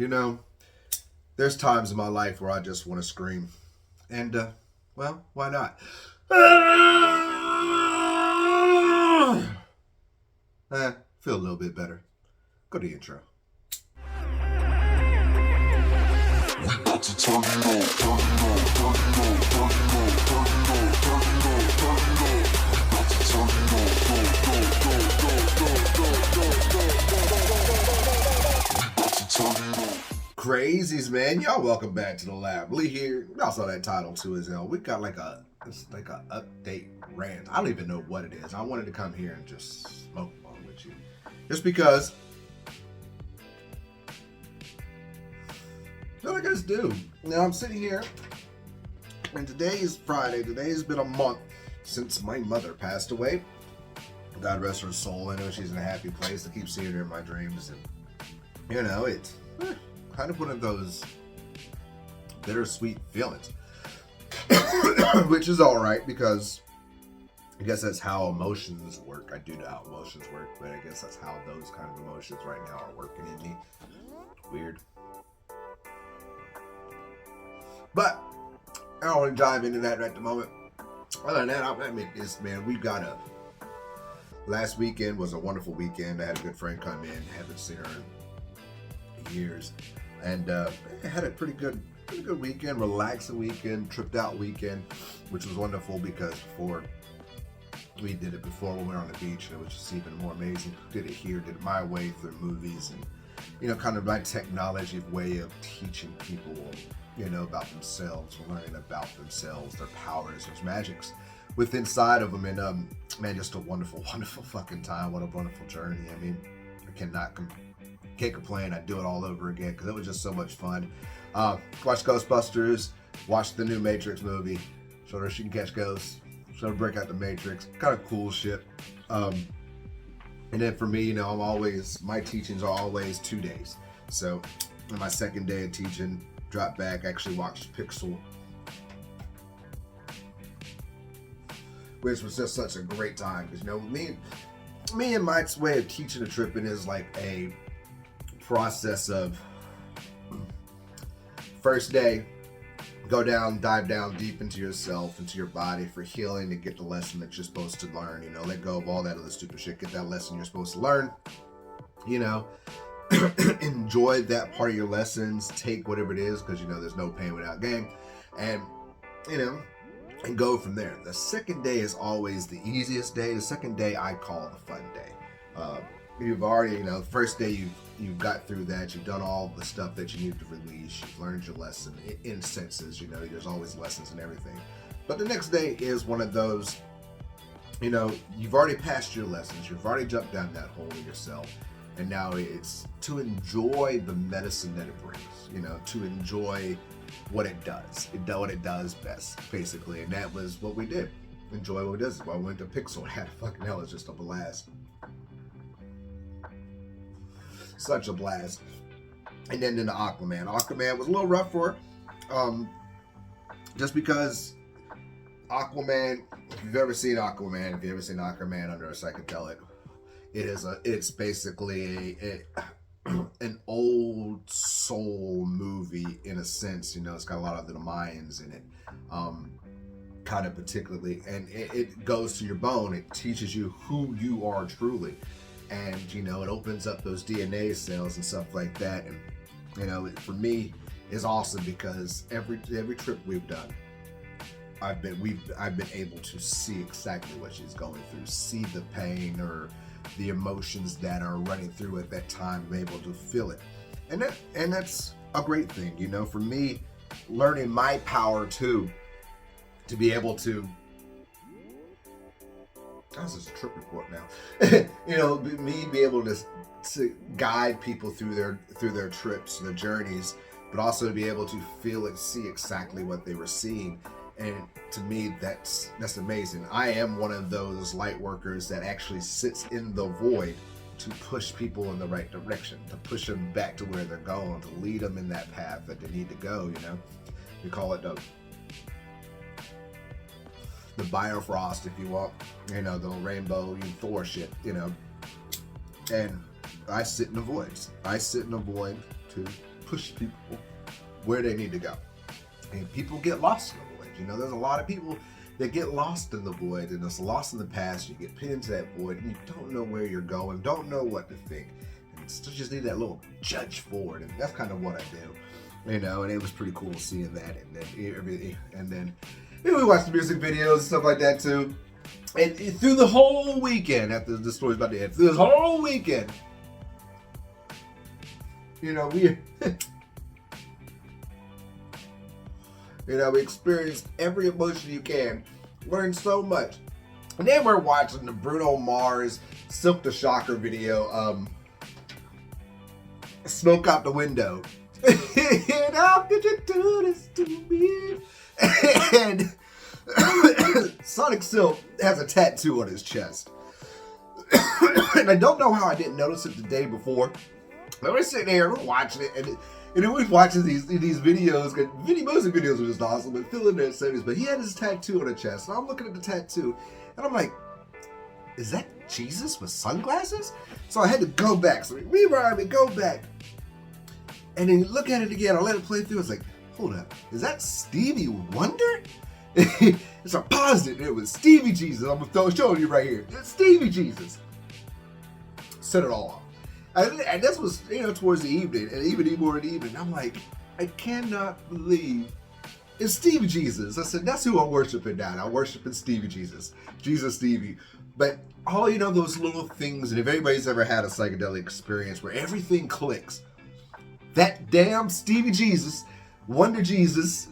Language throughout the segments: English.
You know, there's times in my life where I just want to scream. And, well, why not? Feel a little bit better. Go to the intro. Crazies, man. Y'all welcome back to the lab. Lee here. Y'all saw that title too as well. We got it's like a update rant. I don't even know what it is. I wanted to come here and just smoke along with you. Just because what I guys do. Now I'm sitting here and today is Friday. Today's been a month since my mother passed away. God rest her soul. I know she's in a happy place. I keep seeing her in my dreams, and you know, it's kind of one of those bittersweet feelings. Which is alright because I guess that's how emotions work. I do know how emotions work, but I guess that's how those kind of emotions right now are working in me. Weird. But I don't want to dive into that right at the moment. Other than that, I mean, last weekend was a wonderful weekend. I had a good friend come in. Haven't seen her in years. And had a pretty good weekend, relaxing weekend, tripped out weekend, which was wonderful because we did it before when we were on the beach, and it was just even more amazing. Did it here, did it my way through movies, and you know, kind of my technology way of teaching people, you know, about themselves, learning about themselves, their powers, their magics within inside of them, and man, just a wonderful, wonderful fucking time. What a wonderful journey. I mean, I can't complain. I'd do it all over again because it was just so much fun. Watched Ghostbusters, watched the new Matrix movie, showed her she can catch ghosts, showed her break out the Matrix, kind of cool shit. And then for me, you know, my teachings are always 2 days. So on my second day of teaching, dropped back, actually watched Pixel, which was just such a great time because, you know, me and my way of teaching and tripping is like a process of first day, dive down deep into yourself, into your body for healing, to get the lesson that you're supposed to learn. You know, let go of all that other stupid shit, get that lesson you're supposed to learn, you know. Enjoy that part of your lessons, take whatever it is, because you know there's no pain without gain, and you know, and go from there. The second day is always the easiest day. The second day I call the fun day. You've already, you know, the first day you've got through that, you've done all the stuff that you need to release, you've learned your lesson in senses, you know, there's always lessons and everything. But the next day is one of those, you know, you've already passed your lessons, you've already jumped down that hole yourself, and now it's to enjoy the medicine that it brings, you know, to enjoy what it does. What it does best, basically, and that was what we did. Enjoy what it does. I went to Pixel, had fucking hell, it's just a blast. Such a blast. And then into Aquaman. Aquaman was a little rough for her. Just because Aquaman, if you've ever seen Aquaman under a psychedelic, it's basically an old soul movie in a sense. You know, it's got a lot of the Mayans in it. Kind of particularly, and it goes to your bone. It teaches you who you are truly. And, you know, it opens up those DNA cells and stuff like that. And, you know, for me, is awesome because every trip we've done, I've been able to see exactly what she's going through, see the pain or the emotions that are running through at that time, I'm able to feel it. And that's a great thing, you know, for me, learning my power too, to be able to, this is a trip report now. You know, me be able to guide people through their trips, their journeys, but also to be able to feel and see exactly what they were seeing. And to me, that's amazing. I am one of those light workers that actually sits in the void to push people in the right direction, to push them back to where they're going, to lead them in that path that they need to go. You know, we call it the Biofrost, if you want, you know, the rainbow Thor shit, you know. And I sit in the voids. I sit in the void to push people where they need to go. And people get lost in the void. You know, there's a lot of people that get lost in the void and it's lost in the past. You get pinned into that void and you don't know where you're going, don't know what to think. And still just need that little judge forward. And that's kind of what I do, you know, and it was pretty cool seeing that. And then we watched the music videos and stuff like that too. And through the whole weekend, after the story's about to end, through this whole weekend, you know, we experienced every emotion you can, learned so much. And then we're watching the Bruno Mars Silk the Shocker video, Smoke Out the Window. And how could you do this to me? And Sonic Silk has a tattoo on his chest. And I don't know how I didn't notice it the day before. But we're sitting there, we're watching it, and we're watching these videos. Music videos are just awesome, but feeling their settings. But he had his tattoo on his chest, and I'm looking at the tattoo, and I'm like, is that Jesus with sunglasses? So I had to go back. So we rewind, we go back, and then you look at it again. I let it play through. It's like, hold up, is that Stevie Wonder? So I paused it, and it was Stevie Jesus. I'm showing you right here. It's Stevie Jesus. Set it all off. And this was, towards the evening, and even more in the evening. I'm like, I cannot believe it's Stevie Jesus. I said, that's who I'm worshiping now. I'm worshiping Stevie Jesus. Jesus Stevie. But all, those little things, and if anybody's ever had a psychedelic experience where everything clicks, that damn Stevie Jesus, Wonder Jesus,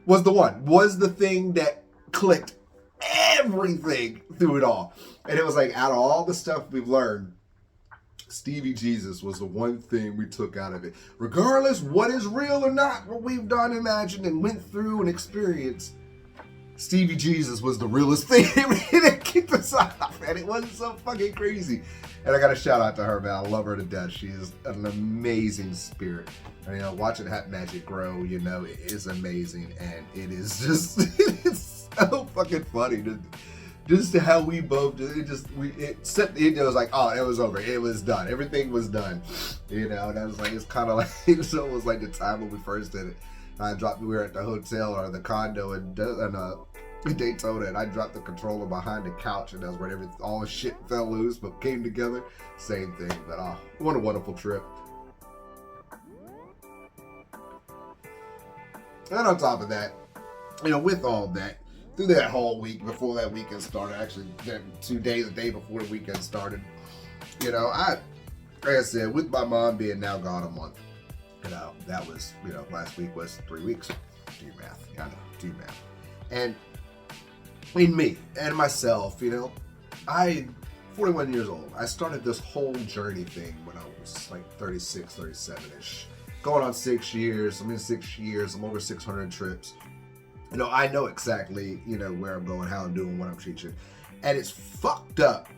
was the thing that clicked everything through it all. And it was like, out of all the stuff we've learned, Stevie Jesus was the one thing we took out of it. Regardless what is real or not, what we've done, imagined, and went through and experienced, Stevie Jesus was the realest thing that kicked us off. And it wasn't so fucking crazy. And I got to shout out to her, man. I love her to death. She's an amazing spirit. And, watching that magic grow, it is amazing. And it is just, it's so fucking funny. Just how we both, it was like, oh, it was over. It was done. Everything was done. And I was like, it's kind of like, it's almost like the time when we first did it. We were at the hotel or the condo in Daytona, and I dropped the controller behind the couch, and that's where all the shit fell loose, but came together. Same thing, but what a wonderful trip. And on top of that, with all that, through that whole week before that weekend started, actually 2 days, a day before the weekend started, like I said, with my mom being now gone a month, that was, last week was 3 weeks. Do math. I know, do math. And in me and myself, I'm 41 years old. I started this whole journey thing when I was like 36, 37-ish. Going on 6 years. I'm in 6 years. I'm over 600 trips. I know exactly, where I'm going, how I'm doing, what I'm teaching. And it's fucked up.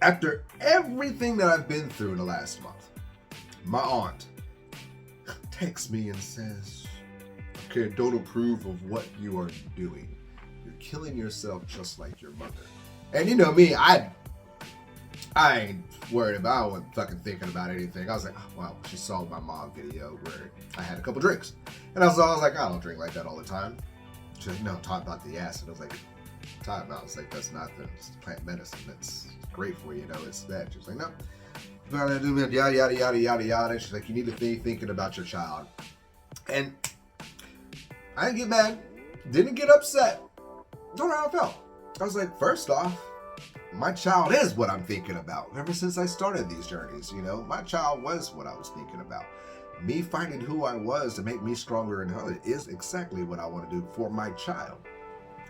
After everything that I've been through in the last month, my aunt texts me and says, okay, don't approve of what you are doing. You're killing yourself just like your mother. And me, I ain't worried about, I wasn't fucking thinking about anything. I was like, oh, wow, she saw my mom video where I had a couple drinks. And I was like, I don't drink like that all the time. She's like, talk about the acid. I was like, talk about it. I was like, that's nothing. It's plant medicine. That's great for you, it's that. She's like, no. Yada, yada, yada, yada, yada. She's like, you need to be thinking about your child. And I didn't get mad. Didn't get upset. Don't know how I felt. I was like, first off, my child is what I'm thinking about. Ever since I started these journeys, my child was what I was thinking about. Me finding who I was to make me stronger and healthy is exactly what I want to do for my child.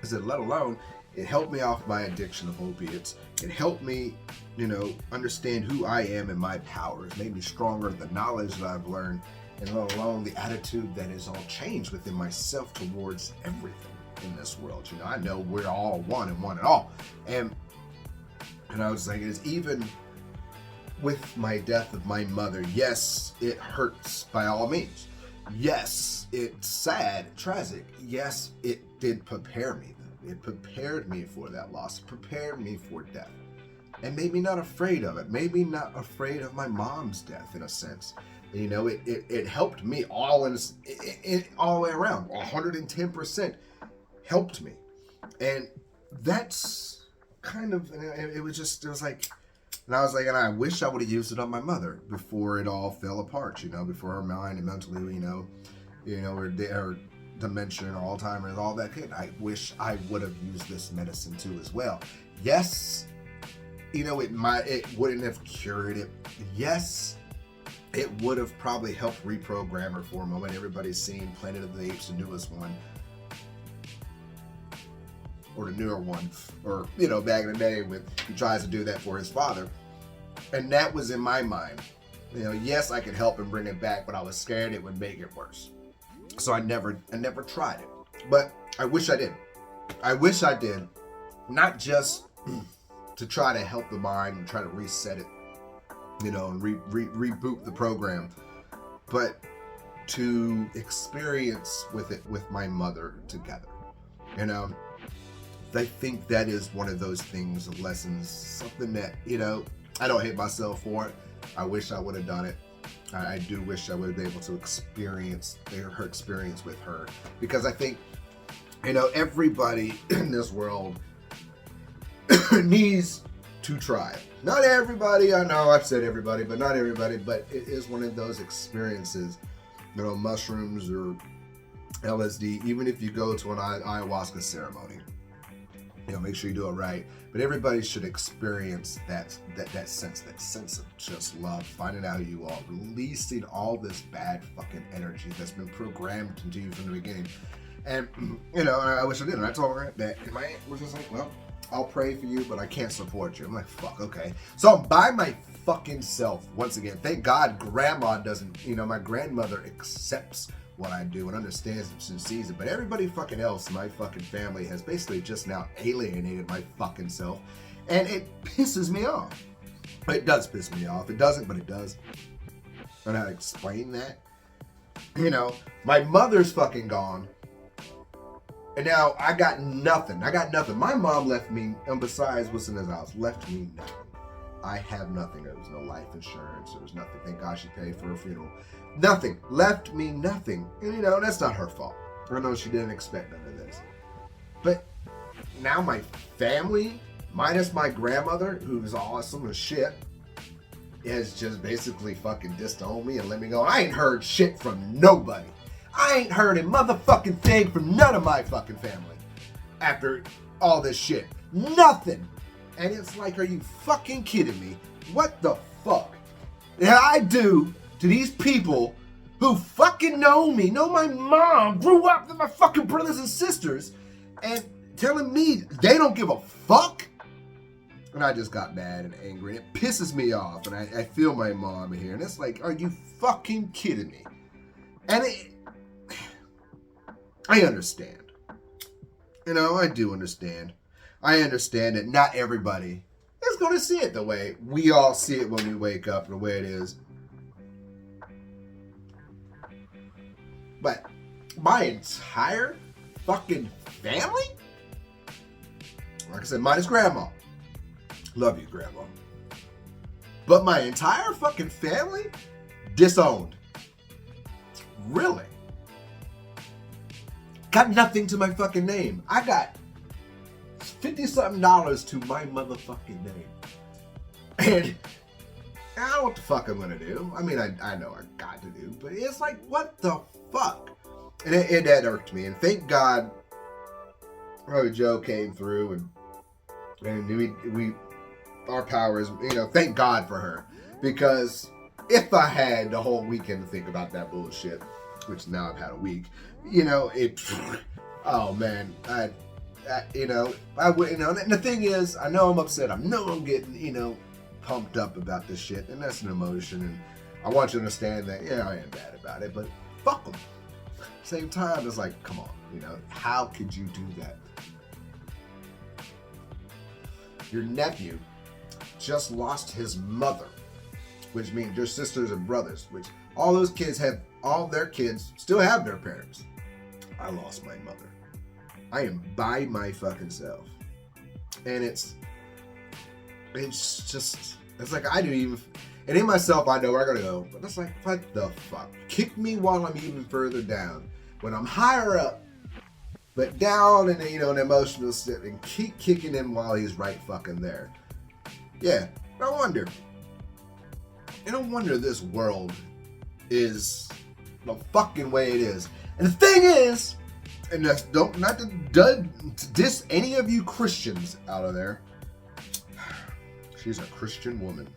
I said, let alone, it helped me off my addiction of opiates. It helped me, understand who I am and my powers. Made me stronger, the knowledge that I've learned, and let alone the attitude that is all changed within myself towards everything in this world. I know we're all one and one and all. And I was like, it's even with my death of my mother, yes, it hurts by all means. Yes, it's sad, tragic. Yes, it did prepare me. It prepared me for that loss. It prepared me for death. and made me not afraid of it. Made me not afraid of my mom's death, in a sense. You know, it helped me all all the way around. 110% helped me. And that's kind of, it was like, and I was like, and I wish I would have used it on my mother before it all fell apart, you know, before her mind and mentally, her dementia and Alzheimer's, all that kid. I wish I would have used this medicine too as well. Yes, it wouldn't have cured it. Yes, it would have probably helped reprogram her for a moment. Everybody's seen Planet of the Apes, the newest one, or the newer one, or back in the day when he tries to do that for his father, and that was in my mind. Yes, I could help him bring it back, but I was scared it would make it worse. So I never tried it. But I wish I did. I wish I did, not just to try to help the mind and try to reset it, and reboot the program, but to experience with it with my mother together. I think that is one of those things, lessons, something that, I don't hate myself for it. I wish I would have done it. I do wish I would have been able to experience her experience with her, because I think, everybody in this world needs to try it. Not everybody, I know I've said everybody, but not everybody, but it is one of those experiences, mushrooms or LSD, even if you go to an ayahuasca ceremony, make sure you do it right. But everybody should experience that sense of just love, finding out who you are, releasing all this bad fucking energy that's been programmed into you from the beginning. And, I wish I did. And I told her that, and my aunt was just like, well, I'll pray for you, but I can't support you. I'm like, fuck, okay. So I'm by my fucking self once again. Thank God grandma doesn't, my grandmother accepts what I do and understands it and sees it, but everybody fucking else in my fucking family has basically just now alienated my fucking self, and it pisses me off. It does piss me off. It doesn't, but it does. I don't know how to explain that. My mother's fucking gone, and now I got nothing. My mom left me, and besides what's in this house, left me nothing. I have nothing. There was no life insurance. There was nothing. Thank God she paid for her funeral. Nothing. Left me nothing. And that's not her fault. I know she didn't expect none of this. But now my family, minus my grandmother, who's awesome as shit, has just basically fucking disowned me and let me go. I ain't heard shit from nobody. I ain't heard a motherfucking thing from none of my fucking family after all this shit. Nothing. And it's like, are you fucking kidding me? What the fuck did I do to these people who fucking know me, know my mom, grew up with my fucking brothers and sisters, and telling me they don't give a fuck? And I just got mad and angry, and it pisses me off, and I feel my mom here, and it's like, are you fucking kidding me? And I understand. I do understand. I understand that not everybody is going to see it the way we all see it when we wake up, the way it is. But my entire fucking family? Like I said, minus grandma. Love you, grandma. But my entire fucking family? Disowned. Really? Got nothing to my fucking name. I got $50-something to my motherfucking name. And I don't know what the fuck I'm gonna do. I mean, I know I got to do, but it's like, what the fuck? And that irked me. And thank God, Joe came through, and our powers, thank God for her. Because if I had the whole weekend to think about that bullshit, which now I've had a week, oh man, I would, and the thing is, I know I'm upset. I know I'm getting, pumped up about this shit, and that's an emotion, and I want you to understand that, yeah, I am bad about it, but fuck them. Same time, it's like, come on, how could you do that? Your nephew just lost his mother, which means your sisters and brothers, which all those kids all their kids still have their parents. I lost my mother. I am by my fucking self. And it's like I didn't even, and in myself I know where I'm gonna go, but it's like, what the fuck? Kick me while I'm even further down. When I'm higher up, but down in an emotional state, and keep kicking him while he's right fucking there. Yeah, no wonder. No wonder this world is the fucking way it is. And the thing is, and that's not to diss any of you Christians out of there. She's a Christian woman.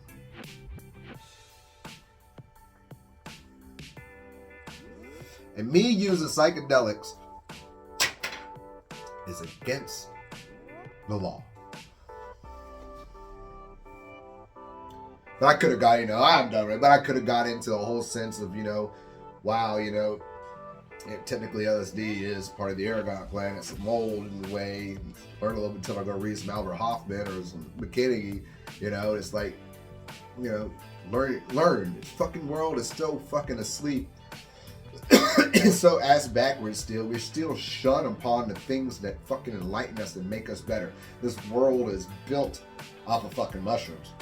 And me using psychedelics is against the law. But I could have got, I'm done right, but I could have got into a whole sense of, wow, technically LSD is part of the ergot plant. It's mold in the way. Learn a little bit until I go read some Albert Hoffman or some McKinney. It's like, learn. This fucking world is still fucking asleep. It's so ass backwards still. We're still shut upon the things that fucking enlighten us and make us better. This world is built off of fucking mushrooms.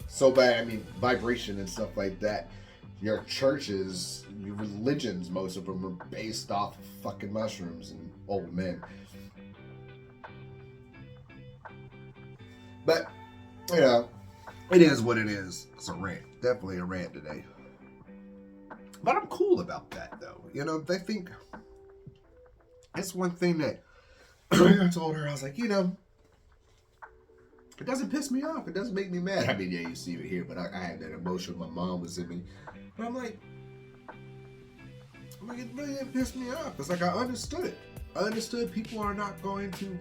So bad, vibration and stuff like that. Your churches, your religions, most of them are based off of fucking mushrooms and old men. But, it is what it is. It's a rant. Definitely a rant today. But I'm cool about that, though. They think that's one thing that I told her. I was like, it doesn't piss me off. It doesn't make me mad. Yeah, you see it here, but I had that emotion. My mom was in me. But I'm like, it really didn't piss me off. It's like I understood it. I understood people are not going to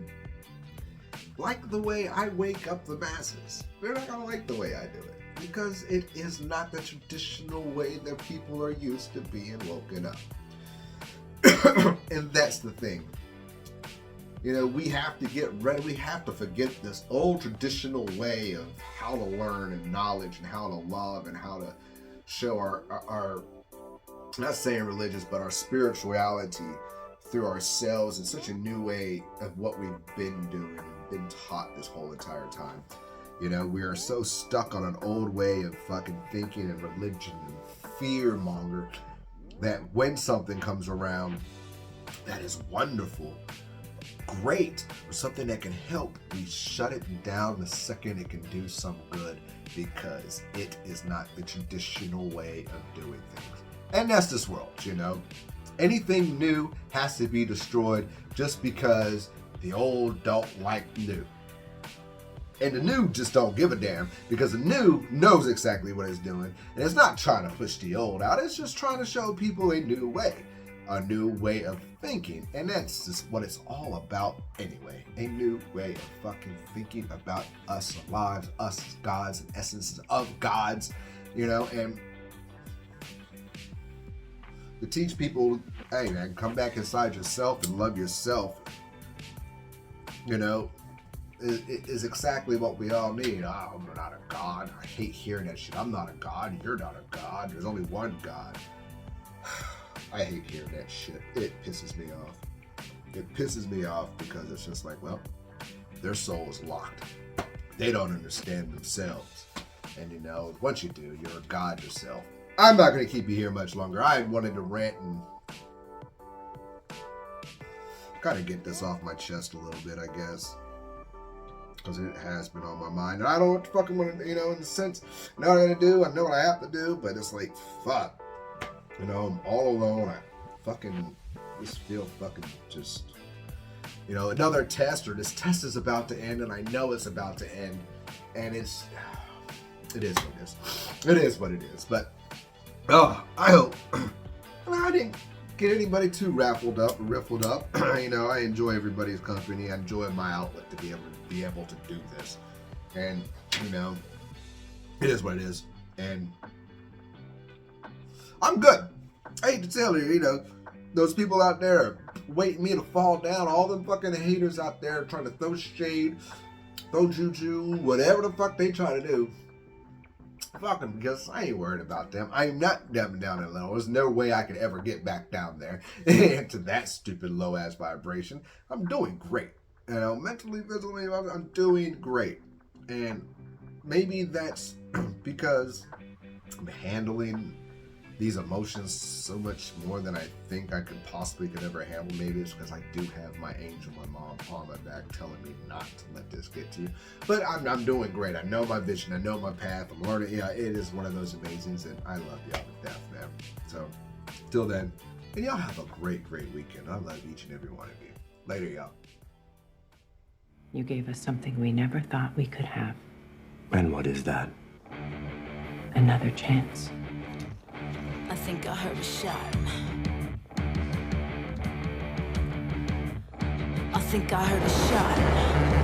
like the way I wake up the masses. They're not going to like the way I do it. Because it is not the traditional way that people are used to being woken up. And that's the thing. We have to get ready. We have to forget this old traditional way of how to learn and knowledge and how to love and how to show our not saying religious, but our spirituality through ourselves in such a new way of what we've been doing and been taught this whole entire time. We are so stuck on an old way of fucking thinking and religion and fear monger that when something comes around that is wonderful, great, or something that can help, we shut it down the second it can do some good because it is not the traditional way of doing things. And that's this world, Anything new has to be destroyed just because the old don't like new. And the new just don't give a damn because the new knows exactly what it's doing. And it's not trying to push the old out. It's just trying to show people a new way of thinking. And that's just what it's all about anyway. A new way of fucking thinking about us lives, us as gods and essences of gods, and to teach people, hey man, come back inside yourself and love yourself, is exactly what we all need. Oh, I'm not a god. I hate hearing that shit. I'm not a god. You're not a god. There's only one god. I hate hearing that shit. It pisses me off. It pisses me off because it's just like, well, their soul is locked. They don't understand themselves. And once you do, you're a god yourself. I'm not going to keep you here much longer. I wanted to rant and kind of get this off my chest a little bit, I guess. Because it has been on my mind. And I don't know what the fucking want to, in the sense, I know what I'm going to do. I know what I have to do. But it's like, fuck. I'm all alone. I fucking just feel fucking just, another test, or this test is about to end. And I know it's about to end. And it is what it is. It is what it is. But, I hope. I didn't get anybody too riffled up. I enjoy everybody's company. I enjoy my outlet to be able to do this. And, it is what it is. And I'm good. I hate to tell you, those people out there are waiting me to fall down. All them fucking haters out there trying to throw shade, throw juju, whatever the fuck they try to do. Fuck them, because I ain't worried about them. I'm not down that low. There's no way I could ever get back down there into that stupid low ass vibration. I'm doing great. Mentally, physically, I'm doing great. And maybe that's because I'm handling these emotions so much more than I think I could ever handle. Maybe it's because I do have my angel, my mom, on my back telling me not to let this get to you. But I'm doing great. I know my vision. I know my path. I'm learning. Yeah, it is one of those amazings, and I love y'all to death, man. So, till then, and y'all have a great, great weekend. I love each and every one of you. Later, y'all. You gave us something we never thought we could have. And what is that? Another chance. I think I heard a shot. I think I heard a shot.